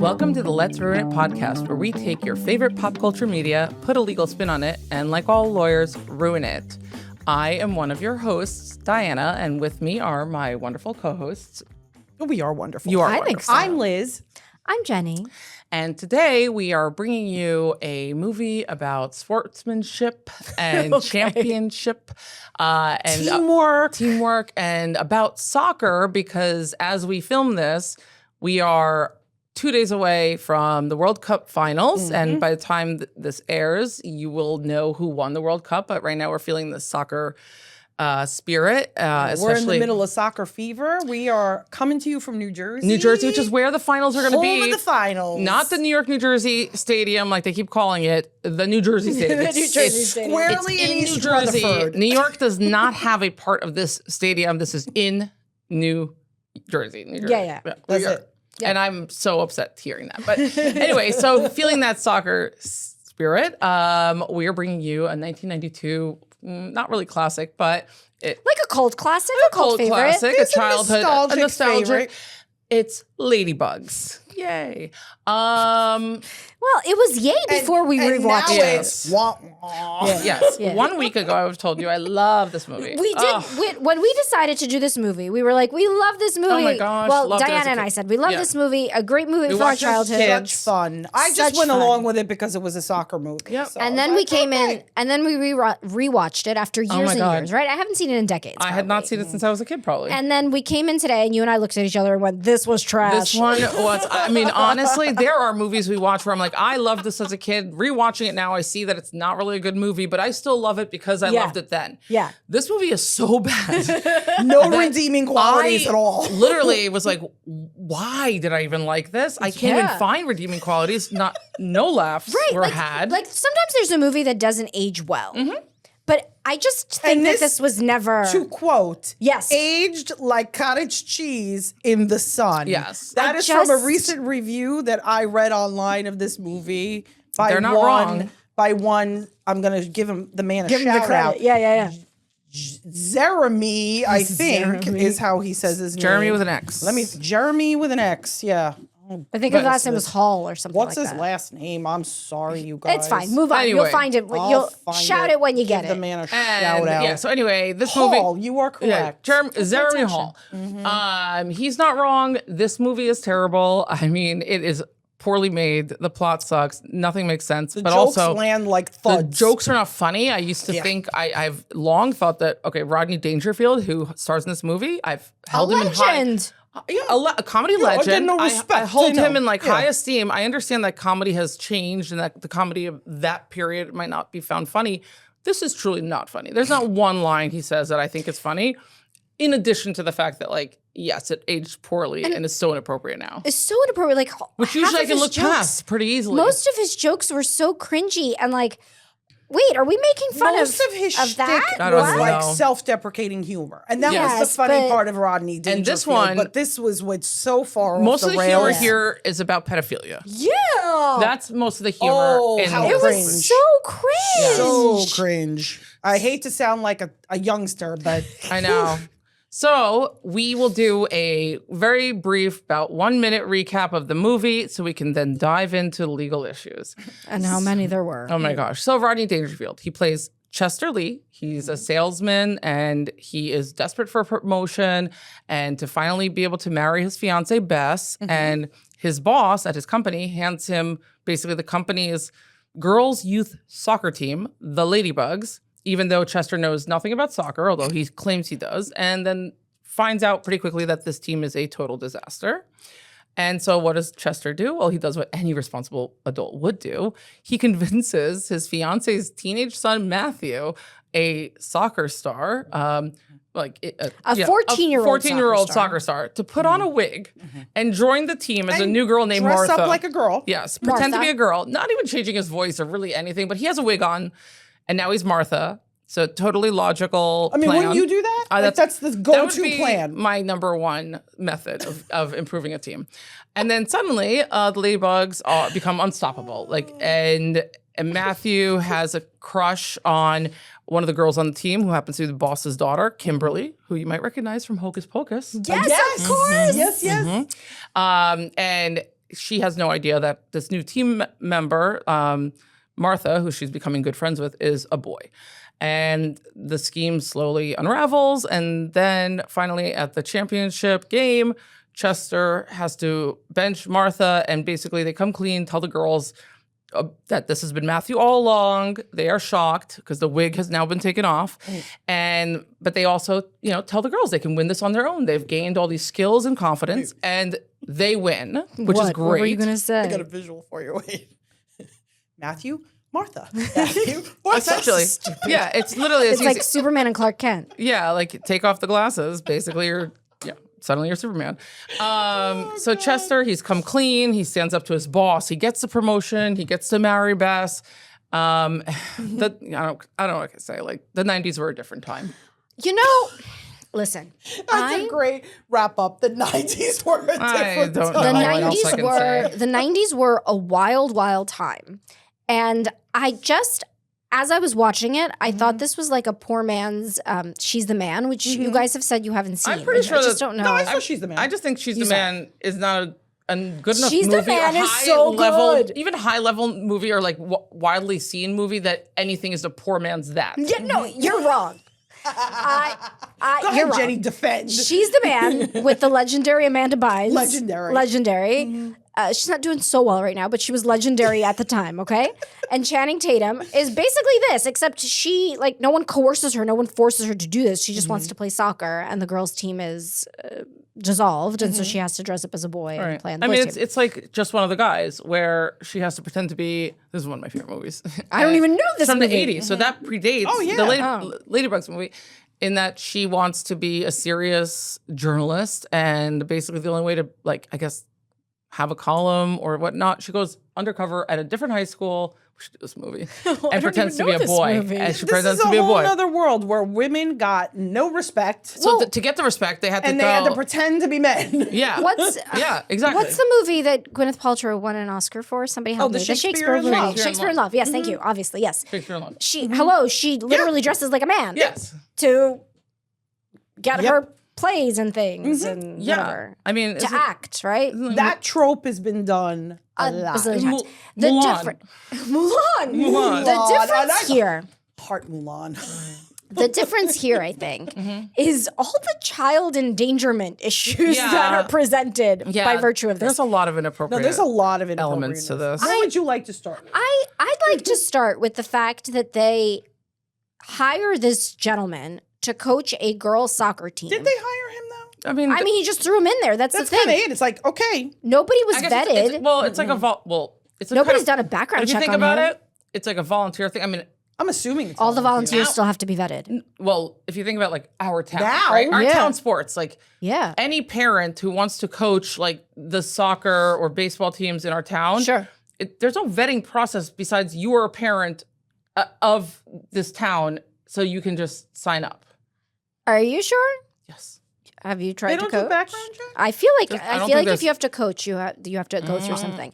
Welcome to the Let's Ruin It podcast, where we take your favorite pop culture media, put a legal spin on it, and like all lawyers, ruin it. I am one of your hosts, Diana, and with me are my wonderful co-hosts. We are wonderful. You are I wonderful. think so. I'm Liz. I'm Jenny. And today we are bringing you a movie about sportsmanship and championship and teamwork and about soccer, because as we film this, we are 2 days away from the World Cup finals. And by the time this airs, you will know who won the World Cup. But right now we're feeling the soccer spirit. We're in the middle of soccer fever. We are coming to you from New Jersey. New Jersey, which is where the finals are going to be. Home of the finals. Not the New York, New Jersey Stadium, like they keep calling it, the New Jersey Stadium. It's squarely in New East Jersey. Rutherford. New York does not have a part of this stadium. This is in New Jersey. Yeah. That's it. Yeah. And I'm so upset hearing that. But anyway, so feeling that soccer spirit, we are bringing you a 1992, not really classic, but Like a cult classic, a cult favorite. classic, It's a childhood, nostalgic nostalgic. favorite. It's Ladybugs. Yay. Well, it was yay before we and rewatched now it. it's wah, wah. Yes. Yeah. 1 week ago, I would have told you I love this movie. We did when we decided to do this movie. We were like, we love this movie. Oh my gosh, Well, loved it as a Diana and kid. I said we love Yeah. this movie. A great movie for our watched it as childhood. kids. Such fun. I just Such went fun. along with it because it was a soccer movie. Yep. So And I then was we like, came okay. in, and then we rewatched it after years my and God. years. Right? I haven't seen it in decades. I had not probably. seen it since I was a kid, probably. And then we came in today, and you and I looked at each other and went, "This was trash." This one was, I mean, honestly, there are movies we watch where I'm like, I loved this as a kid. Rewatching it now, I see that it's not really a good movie, but I still love it because I Yeah. loved it then. Yeah. This movie is so bad. No redeeming qualities at all. Literally was like, why did I even like this? I can't Yeah. even find redeeming qualities. No laughs were like, had. Like sometimes there's a movie that doesn't age well. But I just think And that this was never. To quote, Yes. aged like cottage cheese in the sun. Yes. That I is from a just- recent review that I read online of this movie by They're not one, wrong. by one, I'm going to give him the man a Give him the shout credit. out. Yeah. Jeremy, I think, Jeremy. is how he says his name. Jeremy with an X. Jeremy with an X, yeah. I think his last name was Hall or something What's like his that. last name? I'm sorry, you guys. It's fine. Move on. Anyway, You'll find it. I'll You'll find shout it when you get Give the it. man a And, shout out. yeah, so anyway, this Hall, movie. you are correct. Jeremy Hall. He's not wrong. This movie is terrible. I mean, it is poorly made. The plot sucks. Nothing makes sense. The but jokes also, land like the thuds. jokes are not funny. I used to think I've long thought that Rodney Dangerfield, who stars in this movie, I've held him in high. Legend. A comedy I get legend. no I respect, hold I know. him in like Yeah. high esteem. I understand that comedy has changed and that the comedy of that period might not be found funny. This is truly not funny. There's not one line he says that I think is funny. In addition to the fact that, like, yes, it aged poorly and is so inappropriate now. It's so inappropriate. Like, Which half usually I of can his look jokes- past pretty easily. Most of his jokes were so cringy and like, wait, are we making fun Most of his of that? shtick I don't was know. like self-deprecating humor, and that was Yes, the funny but- part of Rodney Dangerfield. And this one- but this was what's so far most off of the the humor rails. here is about pedophilia. Yeah. That's most of the humor. Oh, in how it cringe. was so cringe. So cringe. I hate to sound like a youngster, but I know. So we will do a very brief, about 1 minute recap of the movie so we can then dive into legal issues. And how many there were. Oh my gosh. So Rodney Dangerfield, he plays Chester Lee. He's a salesman and he is desperate for promotion and to finally be able to marry his fiancee, Bess. And his boss at his company hands him basically the company's girls' youth soccer team, the Ladybugs, even though Chester knows nothing about soccer, although he claims he does, and then finds out pretty quickly that this team is a total disaster. And so what does Chester do? Well, he does what any responsible adult would do. He convinces his fiance's teenage son, Matthew, a soccer star, A 14-year-old 14-year-old soccer soccer star, to put on a wig and join the team as a new girl named dress Martha. up like a girl. Yes, pretend to Martha. be a girl, not even changing his voice or really anything, but he has a wig on, and now he's Martha. So totally logical. I mean, plan. wouldn't you do that? Like, that's the that would go-to be plan. My number one method of improving a team. And then suddenly, the Ladybugs become unstoppable. And Matthew has a crush on one of the girls on the team who happens to be the boss's daughter, Kimberly, who you might recognize from Hocus Pocus. Yes, of course. Yes. And she has no idea that this new team member, Martha, who she's becoming good friends with, is a boy. And the scheme slowly unravels. And then finally at the championship game, Chester has to bench Martha, and basically they come clean, tell the girls that this has been Matthew all along. They are shocked because the wig has now been taken off. But they also, tell the girls they can win this on their own. They've gained all these skills and confidence, and they win, which is great. What were you going to say? I got a visual for you. Wait. Matthew, Martha. Matthew, Martha. Essentially. Yeah, it's literally It's like Superman and Clark Kent. Yeah, like take off the glasses. Basically, suddenly you're Superman. So Chester, he's come clean. He stands up to his boss. He gets the promotion. He gets to marry Bess. I don't know what I can say. Like the 90s were a different time. Listen. That's a great wrap up. The 90s were a different time. The 90s were a wild, wild time. And as I was watching it, I thought this was like a poor man's She's the Man, which you guys have said you haven't seen. I'm pretty sure I just don't know. No, I saw She's the Man. I just think She's the Man is not a good enough She's movie. the Man or is so good. Even high level movie or like widely seen movie that anything is a poor man's that. Yeah, no, you're wrong. Go you're ahead, wrong. Jenny, defend. She's the Man with the legendary Amanda Bynes. Legendary. She's not doing so well right now, but she was legendary at the time, okay? And Channing Tatum is basically this, except she, no one coerces her, no one forces her to do this. She just wants to play soccer, and the girls' team is dissolved, and so she has to dress up as a boy and play on the boys' team. It's like Just One of the Guys, where she has to pretend to be. This is one of my favorite movies. I don't even know this from movie. the 80s, so that predates the Ladybugs movie. In that she wants to be a serious journalist, and basically the only way to, have a column or whatnot, she goes undercover at a different high school. We should do this movie. And pretends to be a boy. And she pretends to be a boy. This is a whole other world where women got no respect. So to get the respect, they had to and they had to pretend to be men. Yeah. Yeah, exactly. What's the movie that Gwyneth Paltrow won an Oscar for? Somebody help me. The Shakespeare in movie. Love. Shakespeare in Love. Yes, thank you. Obviously, yes. Shakespeare in Love. She literally dresses like a man. Yes. To get her plays and things and whatever. I mean, to act, right? That trope has been done a lot. Mulan. Mulan. The difference here. Heart Mulan. The difference here, I think, is all the child endangerment issues that are presented by virtue of this. There's a lot of inappropriate. There's a lot of elements to this. How would you like to start? I'd like to start with the fact that they hire this gentleman to coach a girls' soccer team. Did they hire him though? I mean, he just threw him in there. That's the thing. Kind of it. It's like, okay, nobody was vetted. It's like a nobody's done a background check on him. If you think about it, it's like a volunteer thing. I mean, I'm assuming it's all the volunteers still have to be vetted. Well, if you think about our town, now, our town sports, any parent who wants to coach the soccer or baseball teams in our town, there's no vetting process besides you are a parent of this town, so you can just sign up. Are you sure? Yes. Have you tried to coach? They don't do background check? I feel like if you have to coach, you have to go through something.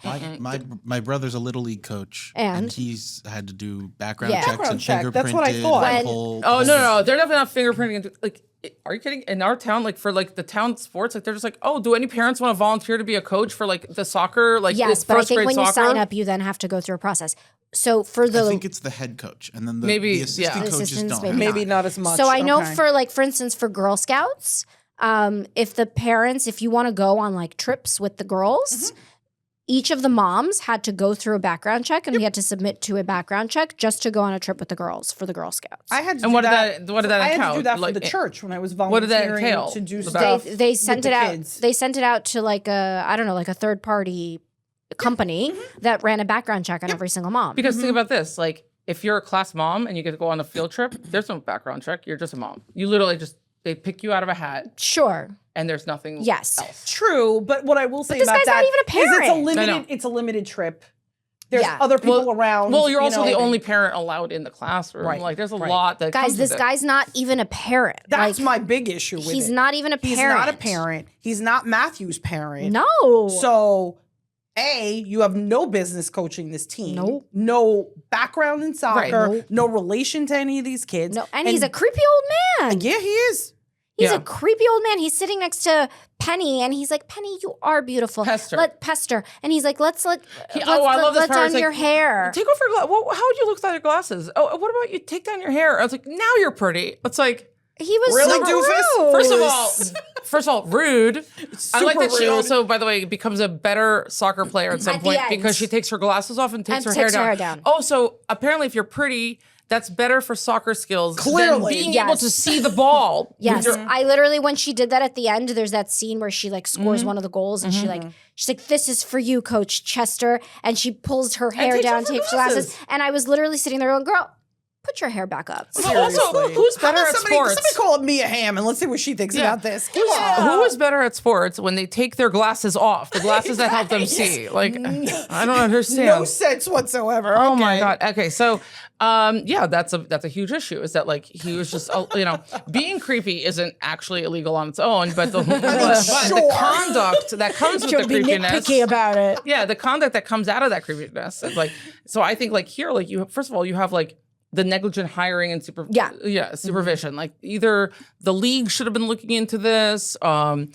My brother's a little league coach, and he's had to do background checks Background and check. fingerprinted. That's what I thought. No, they're definitely not fingerprinting. Are you kidding? In our town, for the town sports, they're just do any parents want to volunteer to be a coach for the soccer? Yes, but I think when you sign up, you then have to go through a process. So for I think it's the head coach, and then the assistant coaches don't. Maybe not as much. So I know for instance, for Girl Scouts, if you want to go on trips with the girls, each of the moms had to go through a background check, and we had to submit to a background check just to go on a trip with the girls for the Girl Scouts. I had to. And what did that entail? I had to do that for the church when I was volunteering. What did that entail? To do stuff. They sent it out. Kids. They sent it out to a third party company that ran a background check on every single mom. Because think about this, if you're a class mom and you get to go on a field trip, there's no background check. You're just a mom. You literally they pick you out of a hat. Sure. And there's nothing else. True, but what I will say this about guy's that not even a parent. it's a limited trip. There's other people around. Well, you're also the only parent allowed in the classroom. Right. There's a lot that guys, this guy's not even a parent. That's my big issue with He's it. not even a parent. He's not a parent. He's not Matthew's parent. No. So you have no business coaching this team. Nope. No background in soccer. Right. No relation to any of these kids. No, and he's a creepy old man. Yeah, he is. He's a creepy old man. He's sitting next to Penny, and he's like, Penny, you are beautiful. Pester. And he's like, let's let down your hair. Take off your glasses. Well, how would you look without your glasses? Oh, what about you take down your hair? I was like, now you're pretty. It's like, he was really rude. First of all, rude. I like that rude. she also, by the way, becomes a better soccer player at some point because she takes her glasses off and takes her hair down. Oh, so apparently if you're pretty, that's better for soccer skills than being able to see the ball. Yes. I literally, when she did that at the end, there's that scene where she like scores one of the goals and she's like, this is for you, Coach Chester. And she pulls her hair down, takes glasses. And I was literally sitting there going, girl, put your hair back up. Also, who's better at sports? Somebody call Mia Hamm and let's see what she thinks about this. Who is better at sports when they take their glasses off? The glasses that help them see. Like, I don't understand. No sense whatsoever. Oh my God. Okay, so that's a huge issue. Is that like he was just being creepy isn't actually illegal on its own, but the conduct that comes with the creepiness. Nitpicky about it. Yeah, the conduct that comes out of that creepiness. Is like, so I think like here, like you first of all you have like the negligent hiring and supervision. Like either the league should have been looking into this, or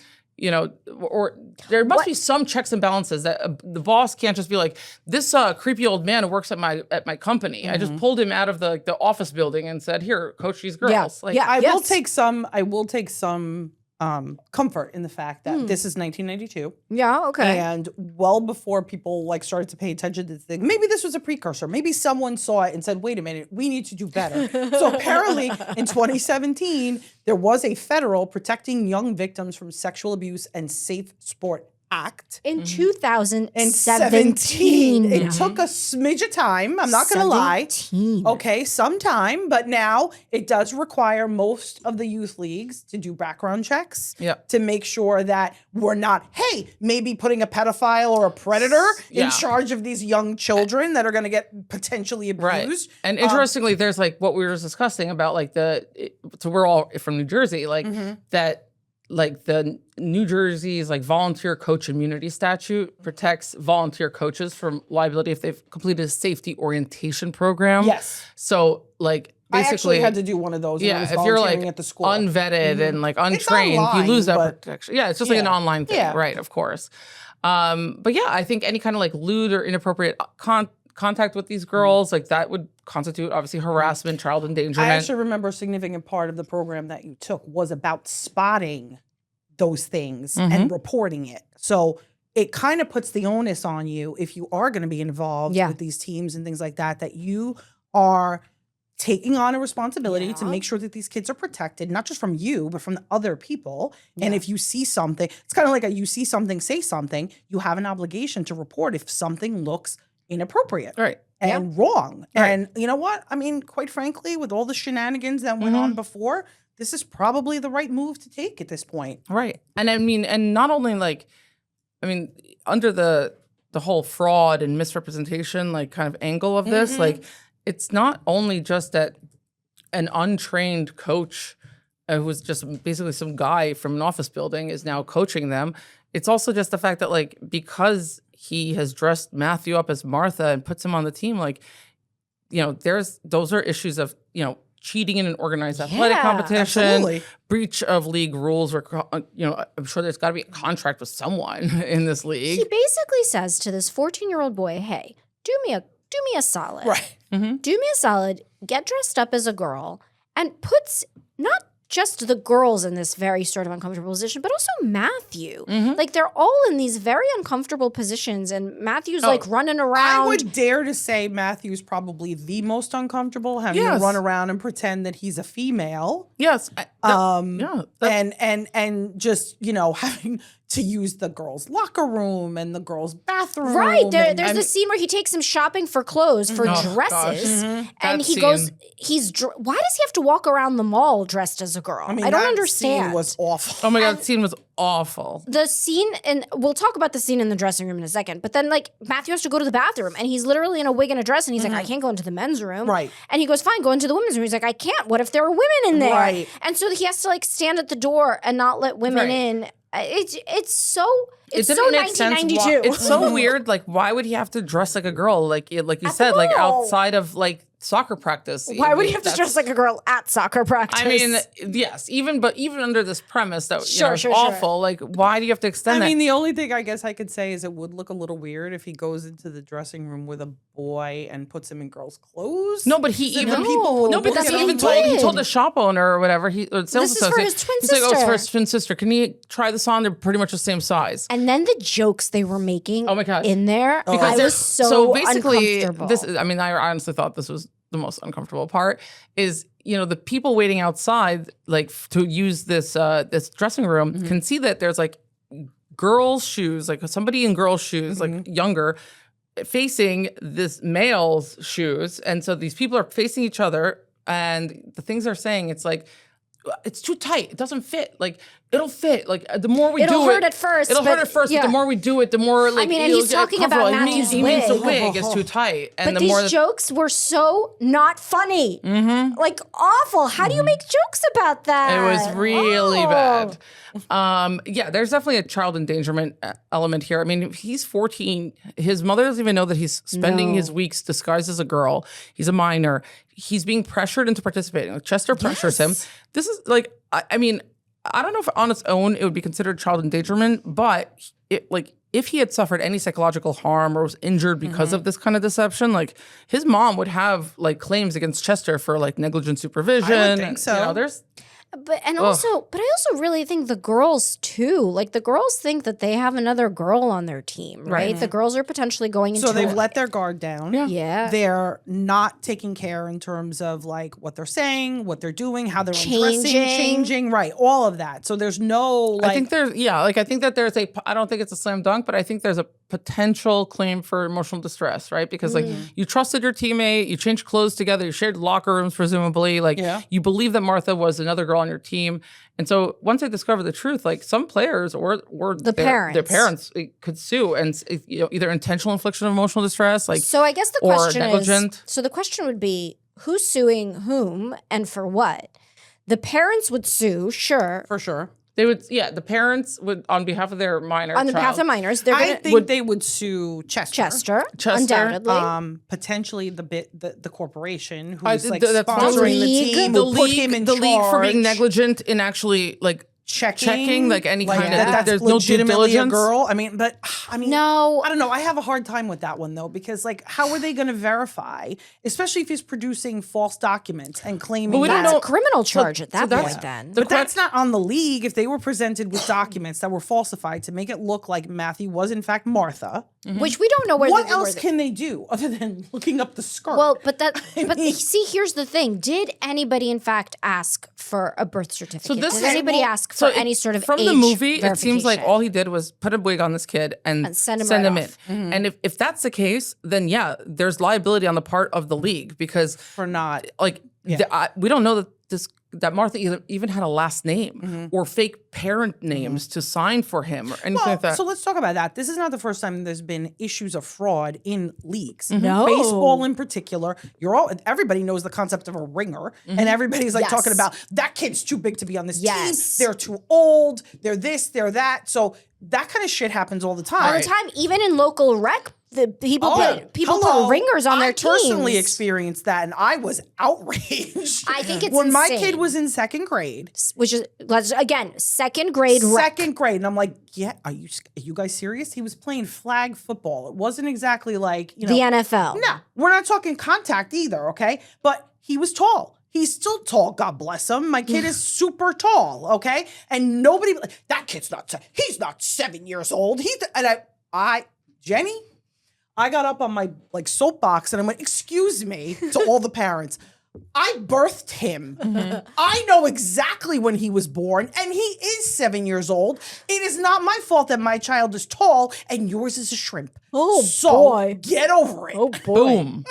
there must be some checks and balances that the boss can't just be like, this creepy old man who works at my company. I just pulled him out of the office building and said, here, coach these girls. I will take some comfort in the fact that this is 1992. Yeah, okay. And well before people like started to pay attention to the thing, maybe this was a precursor. Maybe someone saw it and said, wait a minute, we need to do better. So apparently in 2017, there was a federal Protecting Young Victims from Sexual Abuse and Safe Sport Act. In 2017. It took a smidge of time. I'm not going to lie. Okay, some time. But now it does require most of the youth leagues to do background checks to make sure that we're not, maybe putting a pedophile or a predator in charge of these young children that are going to get potentially abused. Right. And interestingly, there's like what we were discussing about like so we're all from New Jersey, like that. Like the New Jersey's like volunteer coach immunity statute protects volunteer coaches from liability if they've completed a safety orientation program. Yes. So like basically, I actually had to do one of those. Yeah, if you're like at the school. unvetted and like untrained, online, you lose that protection. Yeah, it's just like an online thing, right? Of course. But yeah, I think any kind of like lewd or inappropriate contact with these girls, like that would constitute obviously harassment, child endangerment. I actually remember a significant part of the program that you took was about spotting those things and reporting it. So it kind of puts the onus on you if you are going to be involved with these teams and things like that, that you are taking on a responsibility to make sure that these kids are protected, not just from you, but from the other people. And if you see something, it's kind of like you see something, say something, you have an obligation to report if something looks inappropriate and wrong. And you know what? I mean, quite frankly, with all the shenanigans that went on before, this is probably the right move to take at this point. Right. And I mean, and not only like, I mean, under the whole fraud and misrepresentation, like kind of angle of this, like it's not only just that an untrained coach who was just basically some guy from an office building is now coaching them. It's also just the fact that like, because he has dressed Matthew up as Martha and puts him on the team, like, those are issues of, cheating in an organized athletic competition, breach of league rules, or, I'm sure there's got to be a contract with someone in this league. He basically says to this 14-year-old boy, hey, do me a solid. Right. Do me a solid, get dressed up as a girl, and puts not just the girls in this very sort of uncomfortable position, but also Matthew. Like they're all in these very uncomfortable positions, and Matthew's like running around. I would dare to say Matthew's probably the most uncomfortable, having to run around and pretend that he's a female. Yes. And just, having to use the girls' locker room and the girls' bathroom. Right. There's the scene where he takes him shopping for clothes, for dresses. And he goes, why does he have to walk around the mall dressed as a girl? I don't understand. Scene was awful. Oh my God, the scene was awful. The scene, and we'll talk about the scene in the dressing room in a second, but then like Matthew has to go to the bathroom and he's literally in a wig and a dress and he's like, I can't go into the men's room. Right. And he goes, fine, go into the women's room. He's like, I can't. What if there are women in there? Right. And so he has to like stand at the door and not let women in. It's so 1992. It's so weird. Like, why would he have to dress like a girl? Like you said, like outside of like soccer practice. Why would you have to dress like a girl at soccer practice? I mean, yes, even under this premise that Sure, is awful. Like, why do you have to extend that? I mean, the only thing I guess I could say is it would look a little weird if he goes into the dressing room with a boy and puts him in girls' clothes. No, but he even but that's he what even he he told did. the shop owner or whatever. Or sales This is for his twin He's like, oh, it's for sister. his twin sister. Can you try this on? They're pretty much the same size. And then the jokes they were making Oh my God. in there, I they're- was so basically, uncomfortable. I honestly thought this was the most uncomfortable part. Is the people waiting outside, like to use this this dressing room, can see that there's like girls' shoes, like somebody in girls' shoes, like younger, facing this male's shoes, and so these people are facing each other, and the things they're saying, it's like, it's too tight. It doesn't fit. Like, it'll fit. Like, the more we It'll do hurt it, at first, It'll hurt but at first, yeah. but the more we do it, the more like. mean, and it'll he's get talking about comfortable. Matthew's He means the wig. wig is too tight, and But the more these jokes were so not funny. Like awful. How do you make jokes about that? it was really Oh. bad. Yeah, there's definitely a child endangerment element here. I mean, he's 14. His mother doesn't even know that he's spending his weeks disguised as a girl. He's a minor. He's being pressured into participating. Like, Chester pressures him. This is like, I mean, I don't know if on its own it would be considered child endangerment, but if he had suffered any psychological harm or was injured because of this kind of deception, like his mom would have like claims against Chester for like negligent supervision. I would think so. There's But I also really think the girls too. Like the girls think that they have another girl on their team, right? The girls are potentially going into So they've let their guard down. Yeah. They're not taking care in terms of like what they're saying, what they're doing, how they're changing, right? All of that. So there's no like. I think there's I don't think it's a slam dunk, but I think there's a potential claim for emotional distress, right? Because like you trusted your teammate, you changed clothes together, you shared locker rooms presumably, like you believe that Martha was another girl on your team. And so once they discover the truth, like some players or their parents could sue and either intentional infliction of emotional distress, like So I guess the or question negligent. is, so the question would be, who's suing whom and for what? The parents would sue, sure. For sure. They would, the parents would, on behalf of their minor On the behalf child, of minors, they're I gonna think they would sue Chester, Chester, undoubtedly. Potentially the corporation who's I- like that's sponsoring the league. team. the will put him in league for being charge. negligent in actually like checking like any kind of that's there's no due legitimately diligence. a girl. I mean, No. I don't know. I have a hard time with that one though, because like, how are they going to verify, especially if he's producing false documents and claiming we don't That's know- a criminal charge at that that's- point then. But that's not on the league. If they were presented with documents that were falsified to make it look like Matthew was in fact Martha, Which we don't know where what the, else where can they do other than looking up the skirt? Well, but mean- see, here's the thing. Did anybody in fact ask for a birth certificate? this Did is- anybody ask for any sort of from the age movie? It seems like verification? all he did was put a wig on this kid and send him send right him in. off. And if that's the case, then there's liability on the part of the league because for not like we don't know that Martha even had a last name or fake parent names to sign for him or anything like that. So let's talk about that. This is not the first time there's been issues of fraud in leagues. No. Baseball in particular. Everybody knows the concept of a ringer, and everybody's like Yes. talking about that kid's too big to be on this Yes. team. They're too old. They're this. They're that. So that kind of shit happens all the time. all the time, even in local rec, the people put ringers on their teams. I personally experienced that, and I was outraged. I think it's when my insane. kid was in second grade. Which is again second grade rec. Second grade, and I'm like, are you guys serious? He was playing flag football. It wasn't exactly like the NFL. No, we're not talking contact either, okay? But he was tall. He's still tall, God bless him. My kid is super tall, okay? And nobody, that kid's he's not 7 years old. Jenny, I got up on my soapbox and I went, excuse me, to all the parents. I birthed him. I know exactly when he was born, and he is 7 years old. It is not my fault that my child is tall and yours is a shrimp. Oh, so boy. Get over it. Oh boy. Boom.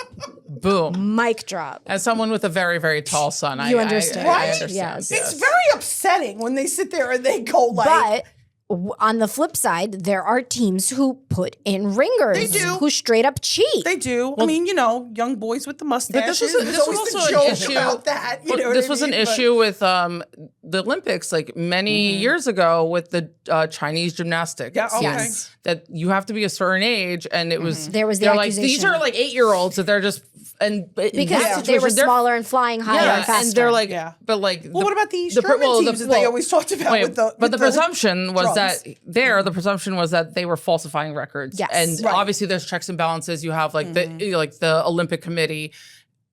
Boom. Mic drop. As someone with a very, very tall son, You understand. I Right? understand. Yes. It's very upsetting when they sit there and they go like, But on the flip side, there are teams who put in ringers. They do. Who straight up cheat. they do. I mean, young boys with the mustaches. this There's was always also the an joke issue. about that. You know what This I was an mean? But- issue with the Olympics, like many years ago, with the Chinese gymnastics. Yeah, okay. Yes. That you have to be a certain age, and it was There was the they're like these accusation. are like 8-year-olds that they're just because they were smaller and flying higher and faster. And they're like, but well, what about the Sherman teams that they always talked about? But the presumption was that the presumption was that they were falsifying records. Yes. And obviously there's checks and balances. You have like the Olympic Committee.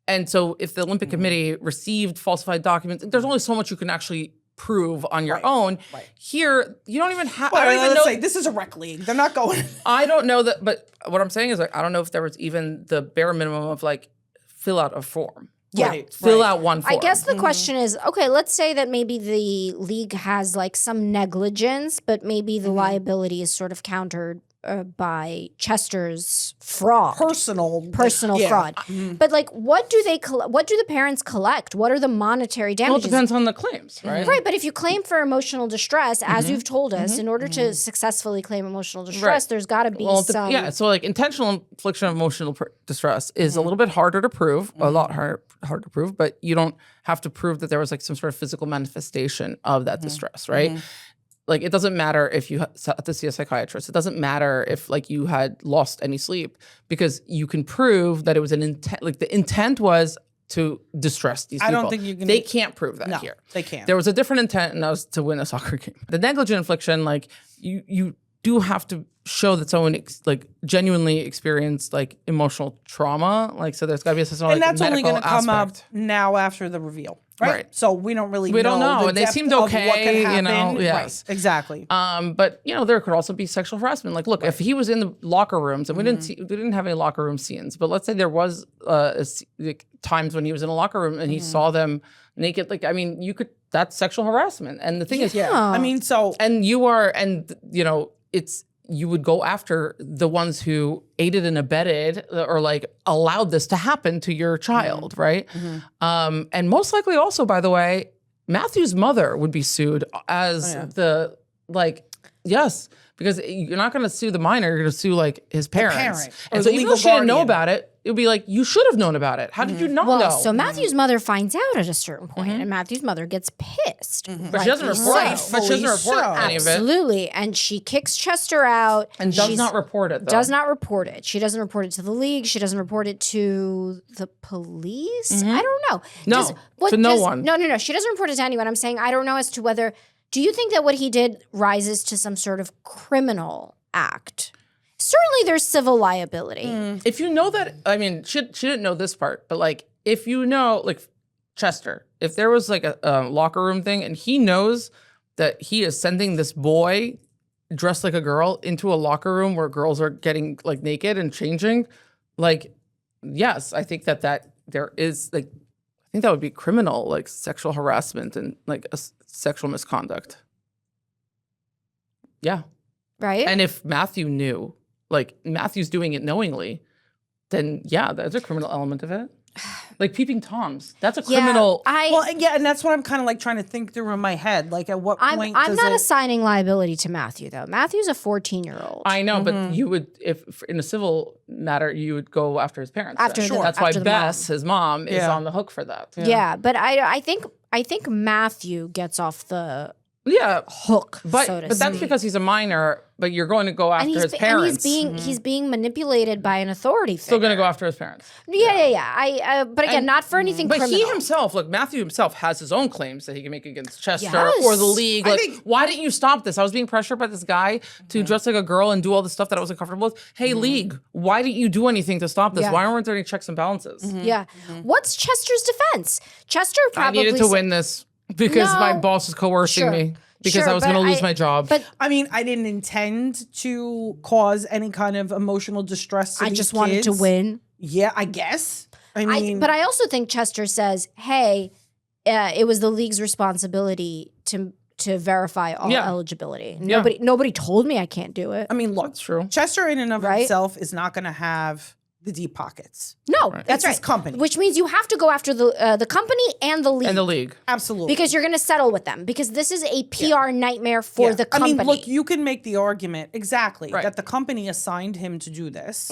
And so if the Olympic Committee received falsified documents, there's only so much you can actually prove on your own. Right. Here, you don't even have. Well, I don't even know. Say, this is a rec league. They're not going. I don't know that, but what I'm saying is like I don't know if there was even the bare minimum of like fill out a form. Yeah, fill out one form. I guess the question is, okay, let's say that maybe the league has like some negligence, but maybe the liability is sort of countered by Chester's fraud, personal fraud. But like, what do the parents collect? What are the monetary damages? Well, it depends on the claims, right? Right, but if you claim for emotional distress, as you've told us, in order to successfully claim emotional distress, there's got to be some. Yeah, so like intentional infliction of emotional distress is a little bit harder to prove, a lot harder to prove, but you don't have to prove that there was like some sort of physical manifestation of that distress, right? Like, it doesn't matter if you have to see a psychiatrist. It doesn't matter if, like, you had lost any sleep because you can prove that it was an intent. Like, the intent was to distress these people. I don't think you can. They can't prove that here. They can't. There was a different intent, and that was to win a soccer game. The negligent infliction, like, you do have to show that someone genuinely experienced like emotional trauma. Like, so there's got to be a system. And that's only going to come up now after the reveal. Right. So we don't really know. We don't know. And they seemed okay, you know. Yes. Right. Exactly. But you know, there could also be sexual harassment. Like, look, if he was in the locker rooms, and we didn't have any locker room scenes, but let's say there was times when he was in a locker room and he saw them naked. Like, I mean, that's sexual harassment. And the thing is, I mean, so and you know, you would go after the ones who aided and abetted or like allowed this to happen to your child, right? And most likely also, by the way, Matthew's mother would be sued as yes, because you're not going to sue the minor, you're going to sue like his parents. And so even though she didn't know about it, it would be like, you should have known about it. How did you not know? So Matthew's mother finds out at a certain point, and Matthew's mother gets pissed. But she doesn't report any of it. Absolutely. And she kicks Chester out. And does not report it, though. Does not report it. She doesn't report it to the league. She doesn't report it to the police. I don't know. To no one. No. She doesn't report it to anyone. I'm saying I don't know as to whether... Do you think that what he did rises to some sort of criminal act? Certainly there's civil liability. If you know that, I mean, she didn't know this part, but like, if you know, like Chester, if there was like a locker room thing and he knows that he is sending this boy dressed like a girl into a locker room where girls are getting like naked and changing, like, yes, I think that there is like, I think that would be criminal, like sexual harassment and like a sexual misconduct. Yeah. Right. And if Matthew knew, like Matthew's doing it knowingly, then yeah, there's a criminal element of it. Like peeping Toms, that's a criminal. And that's what I'm kind of like trying to think through in my head. Like, at what point? I'm not assigning liability to Matthew though. Matthew's a 14-year-old. I know, but you would, if in a civil matter, you would go after his parents. That's why Bess, his mom, is on the hook for that. Yeah, but I think Matthew gets off the hook. But that's because he's a minor. But you're going to go after his parents. And he's being manipulated by an authority figure. Still going to go after his parents. Yeah. But again, not for anything criminal. But he himself, look, Matthew himself has his own claims that he can make against Chester or the league. Like, why didn't you stop this? I was being pressured by this guy to dress like a girl and do all the stuff that I wasn't comfortable with. Hey, league, why didn't you do anything to stop this? Why weren't there any checks and balances? What's Chester's defense? Chester probably I needed to win this because my boss was coercing me. Because I was going to lose my job. But I mean, I didn't intend to cause any kind of emotional distress to these just wanted to win. Yeah, I guess. I mean, but I also think Chester says, "Hey, it was the league's responsibility to verify all eligibility. Nobody told me I can't do it." I mean, look, that's true. Chester in and of himself is not going to have the deep pockets. No, that's his company. Which means you have to go after the company and the league. And the league. Absolutely. Because you're going to settle with them. Because this is a PR nightmare for the company. I mean, look, you can make the argument, that the company assigned him to do this,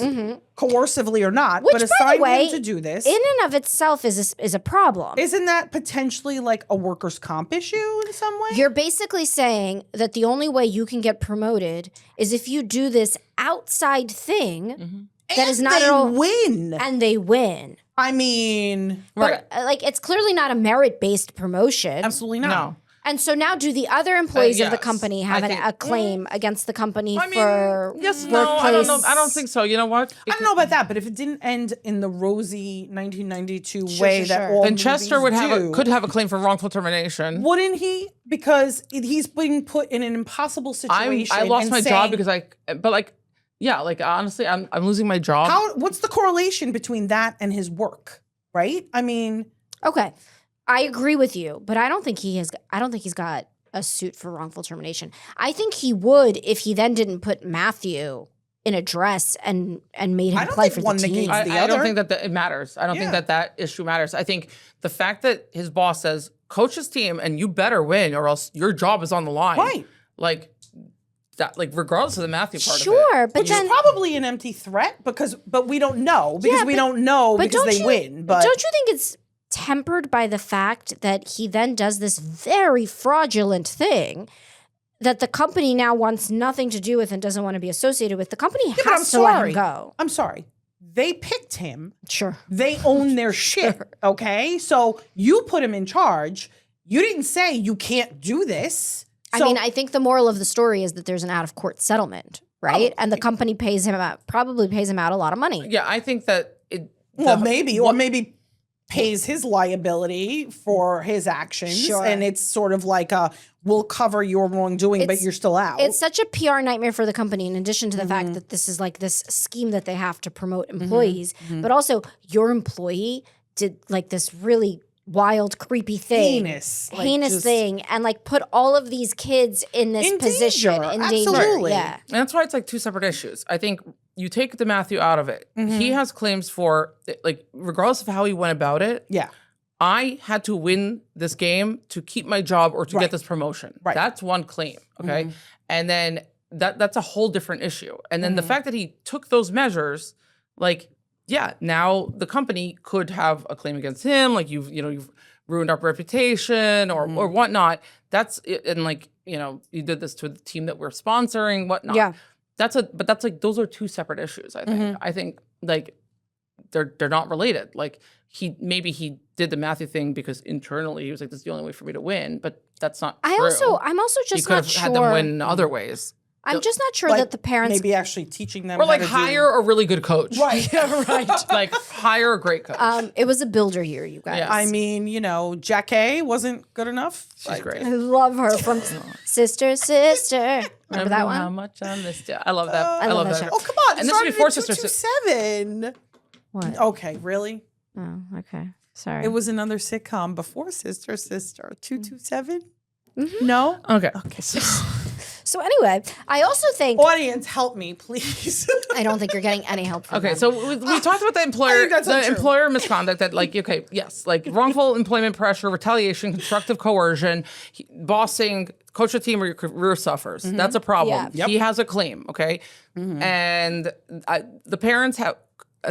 coercively or not, but assigned him to do this. In and of itself is a problem. Isn't that potentially like a workers' comp issue in some way? You're basically saying that the only way you can get promoted is if you do this outside thing That is not at all. Win. And they win. I mean, But, like, it's clearly not a merit-based promotion. absolutely not. No. And so now, do the other employees of the yes. company have a claim against the company for yes, workplace? no, I don't know. I don't think so. You know what? I don't know about that, but if it didn't end in the rosy 1992 way that all then Chester movies could have a claim for wrongful termination. wouldn't he? Because he's being put in an impossible situation. I lost and my saying, job because honestly, I'm losing my job. What's the correlation between that and his work? Right? I mean, Okay, I agree with you, but I don't think he's got a suit for wrongful termination. I think he would if he then didn't put Matthew in a dress and made him play for the team. I don't think that it matters. I don't think that issue matters. I think the fact that his boss says, coach his team and you better win or else your job is on the line. Right. Like that, like regardless of the Matthew part of it. Sure, but which is probably an empty threat but we don't know because we don't know because they win. But don't you think it's tempered by the fact that he then does this very fraudulent thing that the company now wants nothing to do with and doesn't want to be associated with? The company has to let him go. I'm sorry. They picked him. Sure. They own their shit. Okay? So you put him in charge. You didn't say you can't do this. I mean, I think the moral of the story is that there's an out-of-court settlement, right? And the company probably pays him out a lot of money. Yeah, I think that maybe pays his liability for his actions. Sure. And it's sort of like we'll cover your wrongdoing, but you're still out. It's such a PR nightmare for the company, in addition to the fact that this is like this scheme that they have to promote employees, but also your employee did like this really wild, creepy thing. Heinous thing. And like put all of these kids in this position. In danger. Absolutely. Yeah. And that's why it's like two separate issues. I think you take the Matthew out of it. He has claims for, like, regardless of how he went about it. Yeah. I had to win this game to keep my job or to get this promotion. Right. That's one claim. Okay. And then that's a whole different issue. And then the fact that he took those measures, like, yeah, now the company could have a claim against him. Like you've ruined our reputation or whatnot. That's it. And like, you did this to the team that we're sponsoring, whatnot. Yeah. But that's like, those are two separate issues, I think. I think like they're not related. Like he did the Matthew thing because internally he was like, this is the only way for me to win, but that's not true. I'm also just he could not have sure. had them win in other ways. I'm just not sure Like, that the parents maybe actually teaching them Or like how to hire a really good coach. Right. Yeah, right. Like hire a great coach. it was a builder year, you guys. Yes. I mean, Jackie wasn't good enough. She's great. I love her from Sister. Remember that one? How much I missed you. I love that. I love that show. Oh, come on. And this is started before at Sister 227. What? Okay, really? Oh, okay. Sorry. It was another sitcom before Sister. 227? No? Okay. So anyway, I also think Audience, help me, please. I don't think you're getting any help from Okay, them. so we talked about the employer, that's not true. employer misconduct. That like, okay, yes, like wrongful employment pressure, retaliation, constructive coercion, bossing, coach a team, or your career suffers. That's a problem. Yeah. He has a claim. Okay, and the parents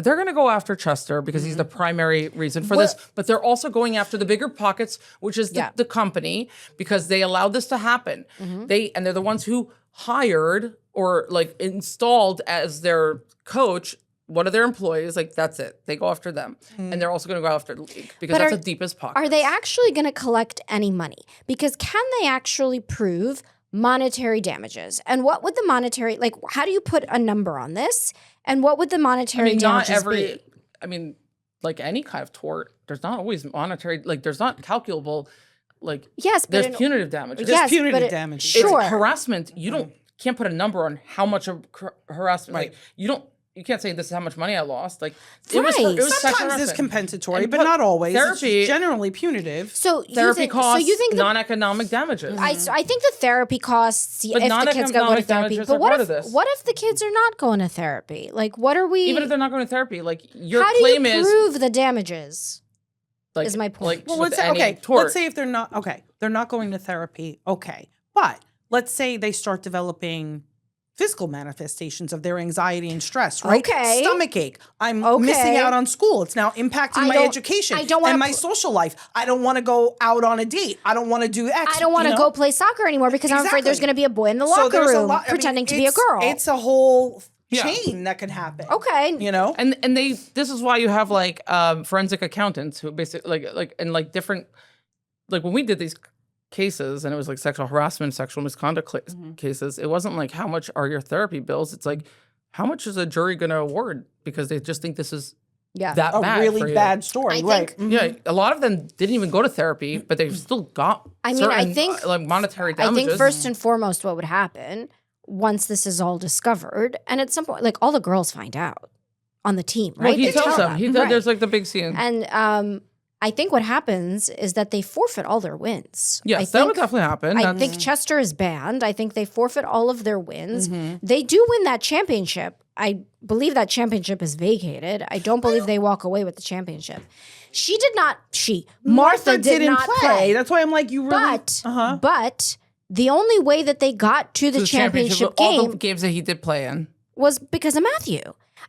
they're going to go after Chester because he's the primary reason for this, but they're also going after the bigger pockets, which is the company, because they allowed this to happen. They're the ones who hired or like installed as their coach one of their employees. Like that's it. They go after them, and they're also going to go after the league because that's the deepest pocket. Are they actually going to collect any money? Because can they actually prove monetary damages? And what would the monetary, like, how do you put a number on this? And what would the monetary damages be? I mean, like any kind of tort, there's not always monetary, like there's not calculable, like, yes, but there's punitive damages. There's punitive damage. Sure. It's harassment. You can't put a number on how much of harassment, like you can't say this is how much money I lost. Like it was sexual Sometimes harassment. it's compensatory, And but not always. Therapy, it's generally punitive. So therapy costs, so you think non-economic damages. I think the therapy costs if the kids go to therapy. damages But are what part if of this. what if the kids are not going to therapy? Like, what are we? Even if they're not going to therapy, like your how claim do you is prove the damages? like, is my point. Like, Well, with any tort. let's say if they're not they're not going to therapy. Okay, but let's say they start developing physical manifestations of their anxiety and stress, right? Okay. Stomachache. I'm missing out on school. It's now impacting my education and my social life. I don't want to go out on a date. I don't want to do X. I don't want to go play soccer anymore because I'm afraid there's going to be a boy in the locker room pretending to be a girl. It's a whole chain that could happen. Okay. You know? And this is why you have like forensic accountants who basically like different, like when we did these cases and it was like sexual harassment, sexual misconduct cases, it wasn't like how much are your therapy bills? It's like how much is a jury going to award because they just think this is that a bad really bad story, right? Yeah, a lot of them didn't even go to therapy, but they've still got I think like monetary damages. I think first and foremost what would happen once this is all discovered, and at some point, like all the girls find out on the team, right? Well, he tells them. There's like the big scene. And I think what happens is that they forfeit all their wins. Yes, that would definitely happen. I think Chester is banned. I think they forfeit all of their wins. They do win that championship. I believe that championship is vacated. I don't believe they walk away with the championship. Martha did not play. That's why I'm like, you really. But the only way that they got to the championship game, all the games that he did play in, was because of Matthew.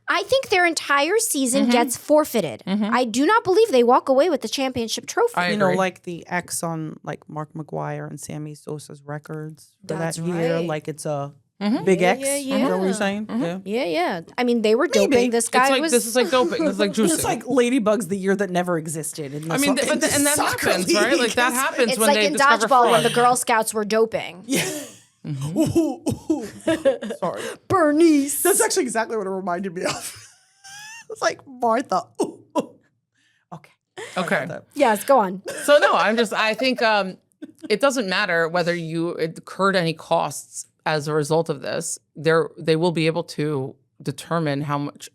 I think their entire season gets forfeited. I do not believe they walk away with the championship trophy. You know, like the X on like Mark McGuire and Sammy Sosa's records for that year. Like it's a big X. Is that what you're saying? Yeah. I mean, they were doping. This guy was. This is like doping. This is like juicing. It's like Ladybugs, the year that never existed. And and that happens, right? Like that happens it's when like they in discover dodgeball fraud. when the Girl Scouts were doping. Sorry. Bernice. That's actually exactly what it reminded me of. It's like Martha. Okay. Yes, go on. So no, I think it doesn't matter whether you incurred any costs as a result of this. They will be able to determine how much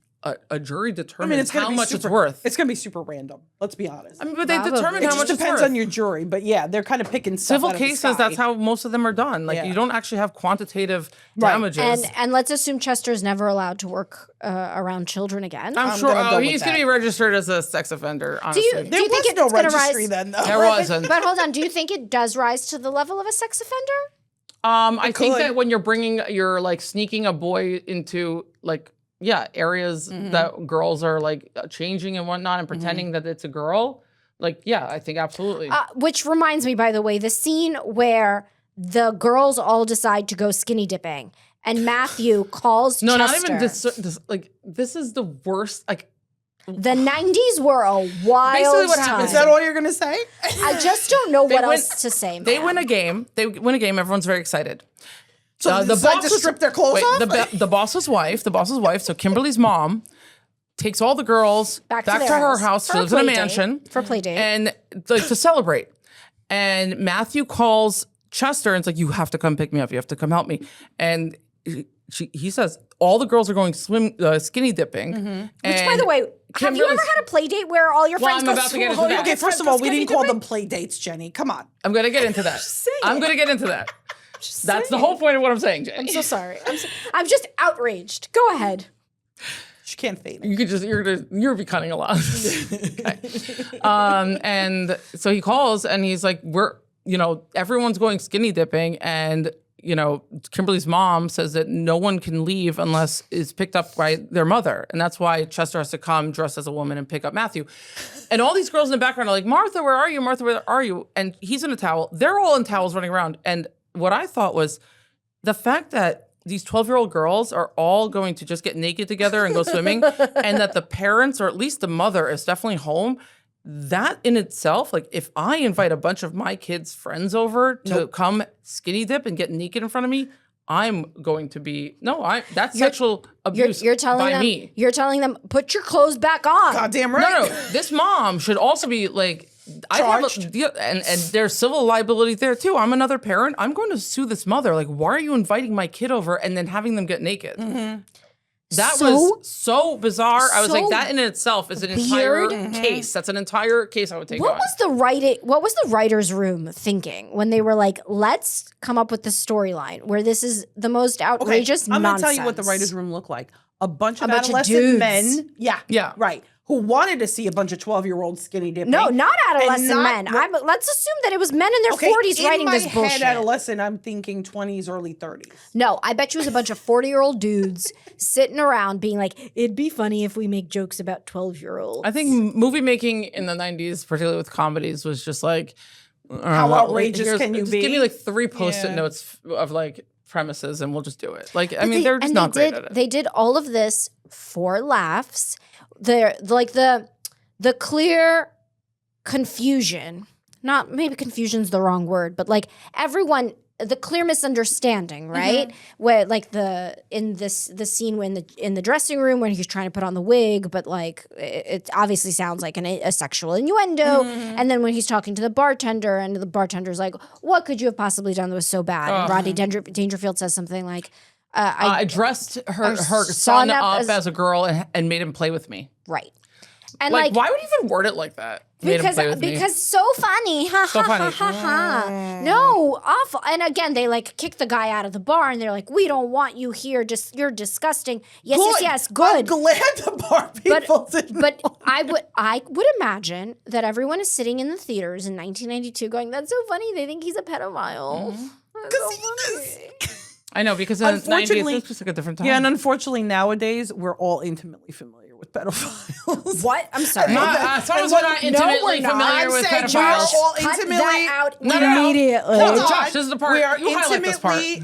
a jury determines how much it's worth. It's going to be super random. Let's be honest. But they determine how much it's worth. It depends on your jury, but yeah, they're kind of picking stuff Civil out of the cases, sky. that's how most of them are done. Like you don't actually have quantitative damages. And let's assume Chester's never allowed to work around children again. I'm sure he's going to be registered as a sex offender, honestly. Do you think it's going to rise? Then, though. There wasn't. But hold on, do you think it does rise to the level of a sex offender? I think that when you're like sneaking a boy into like areas that girls are like changing and whatnot and pretending that it's a girl, like I think absolutely. Which reminds me, by the way, the scene where the girls all decide to go skinny dipping and Matthew calls Chester. Not even this is the worst. Like the 90s were a wild Basically what happens, is that all you're going to say? I just don't know what else to say, man. They win a game. Everyone's very excited. So the boss to strip their clothes off? The boss's wife, so Kimberly's mom, takes all the girls back to her house. She lives in a mansion. For a play date. And to celebrate. And Matthew calls Chester and it's like, you have to come pick me up. You have to come help me. And he says, all the girls are going skinny dipping. Which, by the way, have you ever had a play date where all your friends go swimming? Okay, first of all, we didn't call them play dates, Jenny. Come on. I'm going to get into that. That's the whole point of what I'm saying, Jenny. I'm so sorry. I'm just outraged. Go ahead. She can't fade. You're be cutting a lot. Okay. And so he calls and he's like, everyone's going skinny dipping and Kimberly's mom says that no one can leave unless it's picked up by their mother. And that's why Chester has to come dressed as a woman and pick up Matthew. And all these girls in the background are like, Martha, where are you? Martha, where are you? And he's in a towel. They're all in towels running around. And what I thought was the fact that these 12-year-old girls are all going to just get naked together and go swimming and that the parents, or at least the mother, is definitely home. That in itself, like if I invite a bunch of my kids' friends over to come skinny dip and get naked in front of me, I'm going to be that's sexual abuse by me. You're telling them, put your clothes back on. Goddamn right. No. This mom should also be like charged. And there's civil liability there too. I'm another parent. I'm going to sue this mother. Like, why are you inviting my kid over and then having them get naked? That was so bizarre. I was like, that in itself is an entire case. That's an entire case I would take on. What was the writer's room thinking when they were like, let's come up with the storyline where this is the most outrageous nonsense? I'm going to tell you what the writer's room looked like. A bunch of adolescent men. Yeah. Right. Who wanted to see a bunch of 12-year-olds skinny dipping. No, not adolescent men. Let's assume that it was men in their 40s writing this bullshit. In my head, adolescent, I'm thinking 20s, early 30s. No, I bet you it was a bunch of 40-year-old dudes sitting around being like, it'd be funny if we make jokes about 12-year-olds. I think movie making in the 90s, particularly with comedies, was just like... How outrageous can you be? Give me like 3 post-it notes of like premises and we'll just do it. Like, I mean, they're just not great at it. They did all of this for laughs. They're like the clear confusion, not maybe confusion's the wrong word, but like everyone, the clear misunderstanding, right? Where like the scene when in the dressing room when he's trying to put on the wig, but like it obviously sounds like a sexual innuendo. And then when he's talking to the bartender and the bartender's like, "What could you have possibly done that was so bad?" And Rodney Dangerfield says something like, "I dressed her son up as a girl and made him play with me." Right. And like why would you even word it like that? Because so funny. Ha so ha funny. ha ha ha. No, awful. And again, they like kick the guy out of the bar and they're like, "We don't want you here. Just you're disgusting." Yes, good. I'm glad the bar people didn't. But I would imagine that everyone is sitting in the theaters in 1992 going, "That's so funny. They think he's a pedophile." That's so funny. I know, because in the 90s, it's just like a different time. Yeah, and unfortunately nowadays, we're all intimately familiar with pedophiles. What? I'm sorry. Someone's not intimately familiar with pedophiles. We're all Cut intimately that out No. immediately. No, Josh, this is the part. We are You highlight this part. we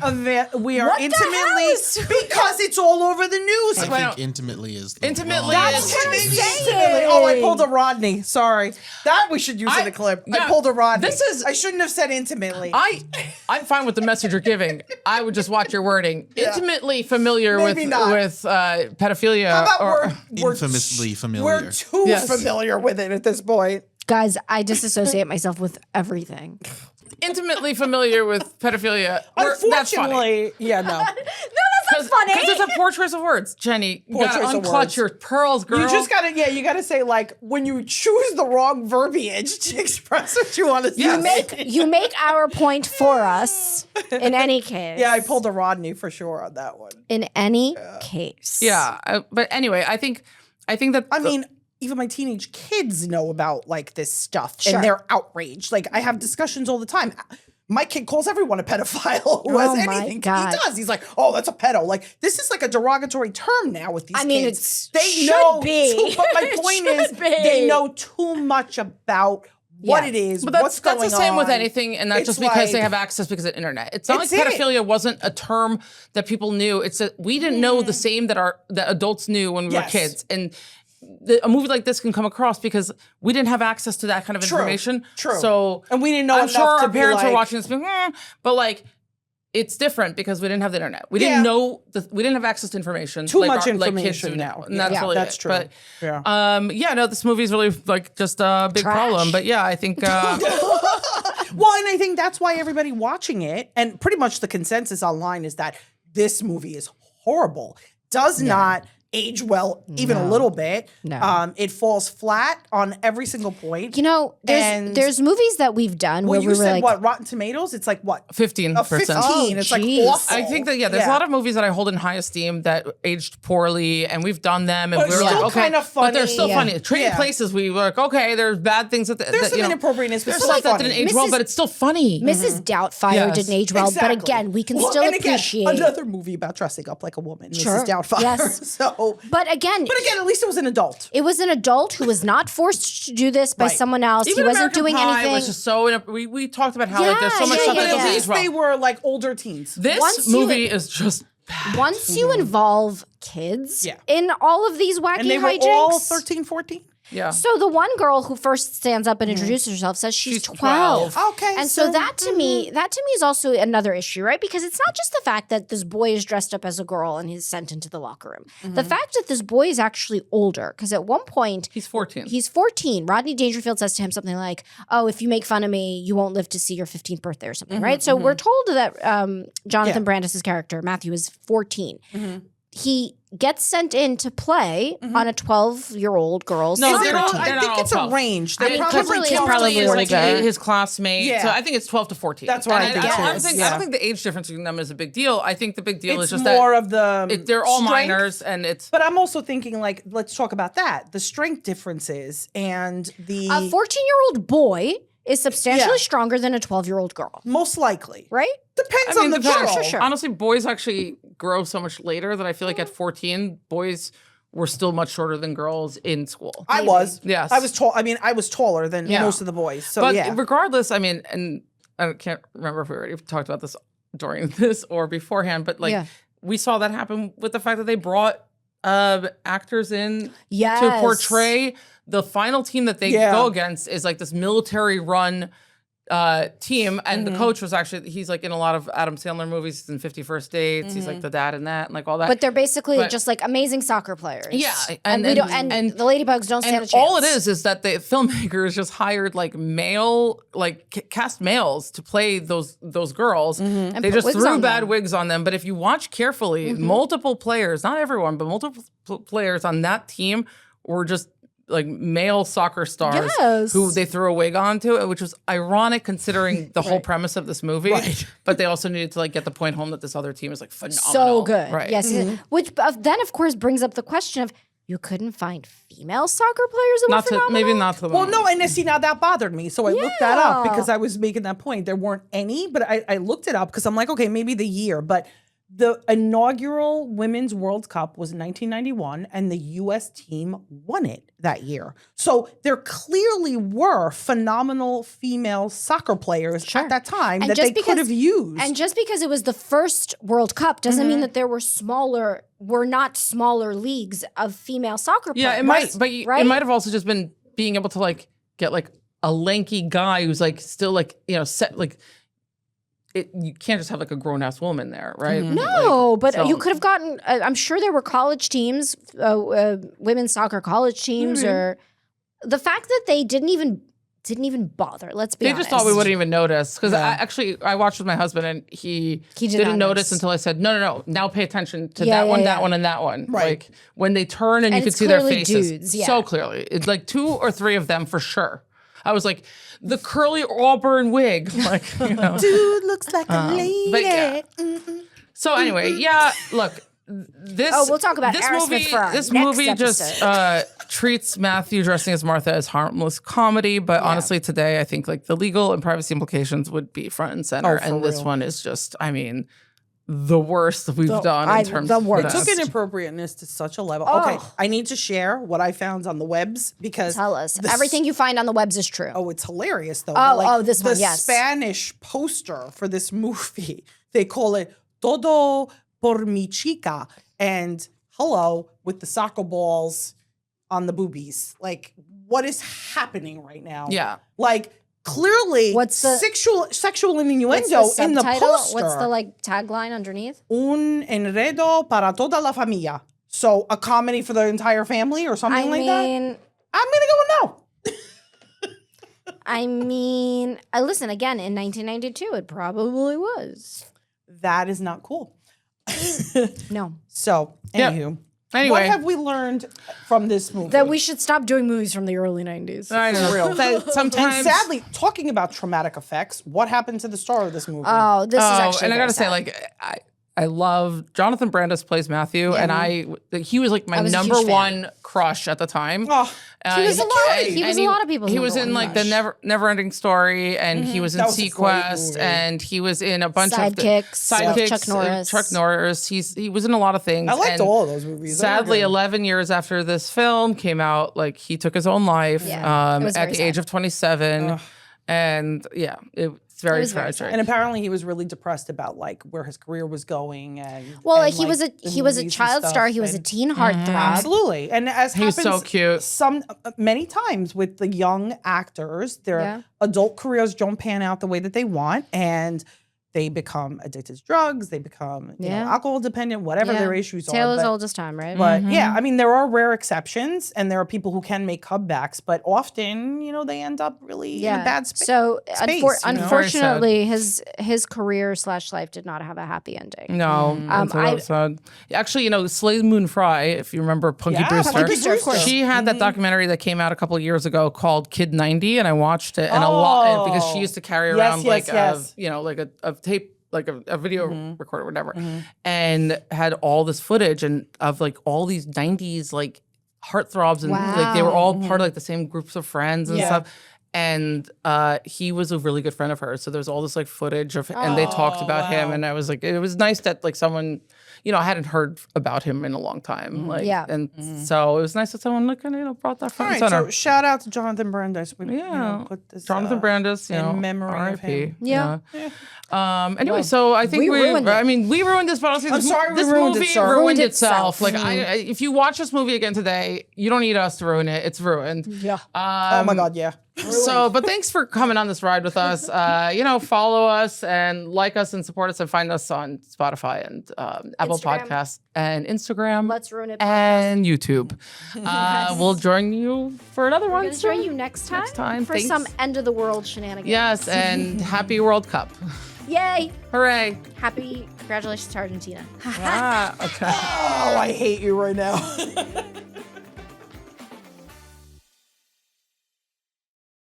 are What the intimately hell is- because it's all over the news. I Well, think intimately is the intimately wrong is- word to That's use. what I'm saying. Oh, I pulled a Rodney. Sorry, that we should use in a clip. I yeah, pulled a Rodney. I shouldn't have said intimately. I'm fine with the message you're giving. I would just watch your wording. Intimately familiar Maybe not. with pedophilia. How about we're Infamously familiar. We're too familiar with it at this point. Guys, I disassociate myself with everything. Intimately familiar with pedophilia. That's funny. Unfortunately, yeah, no. That's funny. Because it's a poor choice of words. Jenny, you gotta choice of unclutch words. your pearls, girl. You just gotta, you gotta say like when you choose the wrong verbiage to express what you want to say. You make our point for us in any case. Yeah, I pulled a Rodney for sure on that one. In any case. Yeah, but anyway, I think that I mean, even my teenage kids know about like this stuff Sure. and they're outraged. Like I have discussions all the time. My kid calls everyone a pedophile who has Oh my anything. God. He does. He's like, "Oh, that's a pedo." Like this is like a derogatory term now with these I mean, kids. it should be. But my point is, should be. they know too much about what Yeah. it is, But what's going on. that's the same with anything, and not It's just because they like- have access because of the internet. It's not like It's it. pedophilia wasn't a term that people knew. It's that we didn't know the same that adults knew when we were Yes. kids. And a movie like this can come across because we didn't have access to that kind of information. True. So And we didn't know I'm enough sure to our be parents were like- watching this, being, but like. It's different because we didn't have the internet. We Yeah. didn't know we didn't have access to information. Too much like kids information do now. and that's Yeah, really that's it. true. But Yeah. no, this movie's really like just a big Trash. problem. But yeah, I think Well, and I think that's why everybody watching it, and pretty much the consensus online is that this movie is horrible. Does not age well even a little bit. No. It falls flat on every single point. You know, there's movies that we've done well, where you we were said like, what? Rotten Tomatoes? It's like what? 15%. 15. Oh, It's like geez. awful. I think that there's a lot of movies that I hold in high esteem that aged poorly, and we've done them, and But we were still like, okay, kinda but they're funny. still Yeah. funny. Trading Yeah. Places, we were like, okay, there's bad things that There's some inappropriateness, but there's still stuff that funny. didn't age well, Mrs. but it's still funny. Mrs. Doubtfire Yes. didn't age well, Exactly. but again, we can Well, still and again, appreciate. another movie about dressing up like a woman, Sure. Mrs. Doubtfire. Yes. So, But again, at least it was an adult. it was an adult who was not forced to do this by Right. someone else. Even he wasn't American doing Pie anything. was just so. We talked about how like there's so Yeah, much yeah, stuff yeah, that yeah. doesn't At age least well. they were like older teens. This Once you- movie is just bad. Once you involve kids Yeah. in all of these wacky And they were hijinks, all 13, 14? Yeah. So the one girl who first stands up and introduces herself says she's 12. Okay. And so that to me is also another issue, right? Because it's not just the fact that this boy is dressed up as a girl and he's sent into the locker room. The fact that this boy is actually older, because at one point He's 14. he's 14. Rodney Dangerfield says to him something like, "Oh, if you make fun of me, you won't live to see your 15th birthday," or something, right? So we're told that Jonathan Brandis' character Matthew is 14. He gets sent in to play on a 12-year-old girl's No, soccer they're not- team. they're I not think all it's a 12. range. I They're mean, probably Kimberly is 12 probably to is like 14. his classmate. Yeah. So I think it's 12 to 14. That's what I think I it don't is, think, yeah. I don't think the age difference between them is a big deal. I think the big deal It's is just more that of the they're all strength. minors, and it's. But I'm also thinking, like, let's talk about that. The strength differences and the A 14-year-old boy is substantially Yeah. stronger than a 12-year-old girl, most likely. right? Depends on the depends. girl. Sure. Honestly, boys actually grow so much later that I feel like at 14, boys were still much shorter than girls in school. I was. Yes. I was tall. I mean, I was taller than Yeah. most of the boys. So But yeah. regardless, I mean, and I can't remember if we already talked about this during this or beforehand, but like we saw that happen with the fact that they brought actors in to portray the final team that they go against is like this military run team, and the coach was actually, he's like in a lot of Adam Sandler movies. He's in 50 First Dates. He's like the dad in that and like all that. But they're basically just like amazing soccer players. Yeah. And the Ladybugs don't stand a chance. All it is that the filmmakers just hired like cast males to play those girls. They just threw bad wigs on them. But if you watch carefully, multiple players, not everyone, but multiple players on that team were just like male soccer stars who they threw a wig onto, which was ironic considering the whole premise of this movie. But they also needed to like get the point home that this other team is like phenomenal. So good. Right. Yes. Which then of course brings up the question of, you couldn't find female soccer players that were phenomenal? Maybe not to the Well, no, and see, now that bothered me. So I looked that up because I was making that point. There weren't any, but I looked it up because I'm like, okay, maybe the year. But the inaugural Women's World Cup was in 1991, and the U.S. team won it that year. So there clearly were phenomenal female soccer players at that time that they could have used. And just because it was the first World Cup doesn't mean that there were not smaller leagues of female soccer players. Yeah, it might, but it might have also just been being able to like get like a lanky guy who's like still like, you know, set like. You can't just have like a grown-ass woman there, right? No, but you could have gotten, I'm sure there were college teams, women's soccer college teams, or the fact that they didn't even bother, let's be honest. They just thought we wouldn't even notice. Because I watched with my husband and he didn't notice until I said, no, now pay attention to that one, that one, and that one. Right. Like when they turn and you can see their faces. Dudes, so clearly. It's like 2 or 3 of them for sure. I was like, the curly auburn wig. Like, you know. Dude looks like a lady. But yeah. So anyway, look, this. Oh, we'll talk about this Aerosmith movie. for our This next movie episode. just treats Matthew dressing as Martha as harmless comedy. But honestly, today I think like the legal and privacy implications would be front and center, and this one is just, I mean, the worst we've done in terms of It took inappropriateness to such a level. Okay, I need to share what I found on the webs because tell us everything you find on the webs is true. Oh, it's hilarious though. This one, the Spanish poster for this movie, they call it "Todo por mi chica," and hello with the soccer balls on the boobies. Like, what is happening right now? Yeah, like. Clearly, what's the sexual innuendo in the poster. What's the like tagline underneath? Un enredo para toda la familia. So a comedy for the entire family or something like that? I'm gonna go with no. I mean, listen, again, in 1992, it probably was. That is not cool. No. So, anywho. Anyway. What have we learned from this movie? That we should stop doing movies from the early 90s. I know. Real. Sometimes, and sadly, talking about traumatic effects, what happened to the star of this movie? Oh, this is actually and I gotta very say, sad. like, I love Jonathan Brandis plays Matthew, and he was like my was a number huge fan. one crush at the time. Oh, he was a lot of people's He was in like the Never Ending Story, and he was in was a great Sequest, movie. and he was in a bunch Sidekicks, of with Chuck Norris. Chuck Norris. He was in a lot of things. I liked and all of those movies. Sadly, 11 years after this film came out, like he took his own life It was at very the age of 27, and it's very tragic. And apparently, he was really depressed about like where his career was going, and Well, and, he was a child star. He was a teen heartthrob. Absolutely, and as He was happens so cute. many times with the young actors, their adult careers don't pan out the way that they want, and they become addicted to drugs. They become you know, alcohol dependent, whatever their issues are. Taylor's oldest time, right? But yeah, I mean, there are rare exceptions, and there are people who can make comebacks, but often, you know, they end up really in a bad space. So space, you know? unfortunately, his career / life did not have a happy ending. No, that was sad. Actually, you know, Slade Moon Fry, if you remember Punky Brewster, Punky Brewster, of course. she had that documentary that came out a couple of years ago called Kid 90, and I watched it, and a lot because she used to carry around a tape, like a video recorder, whatever, and had all this footage and of like all these 90s like heartthrobs, and like they were all part of like the same groups of friends and stuff. And he was a really good friend of hers, so there's all this like footage of, and they talked about him, and I was like, it was nice that like someone, I hadn't heard about him in a long time. Like, Yeah. and so it was nice that someone brought that All front right, and center. so shout out to Jonathan Brandis. We, put this, Jonathan Brandis, in memory of him. Yeah. Anyway, so I think we ruined it. we ruined this, but honestly, I'm sorry we this ruined it, movie sir. ruined Ruined itself. itself. Like, if you watch this movie again today, you don't need us to ruin it. It's ruined. Yeah. Oh my God, yeah. So, but thanks for coming on this ride with us. Follow us and like us and support us and find us on Spotify and Apple Instagram. Podcasts and Instagram. Let's ruin it. And YouTube. We'll join you for another We're one. going to join you next time, for Thanks. some end of the world shenanigans. Yes, and happy World Cup. Yay. Hooray. Happy congratulations to Argentina. Okay. Oh, I hate you right now.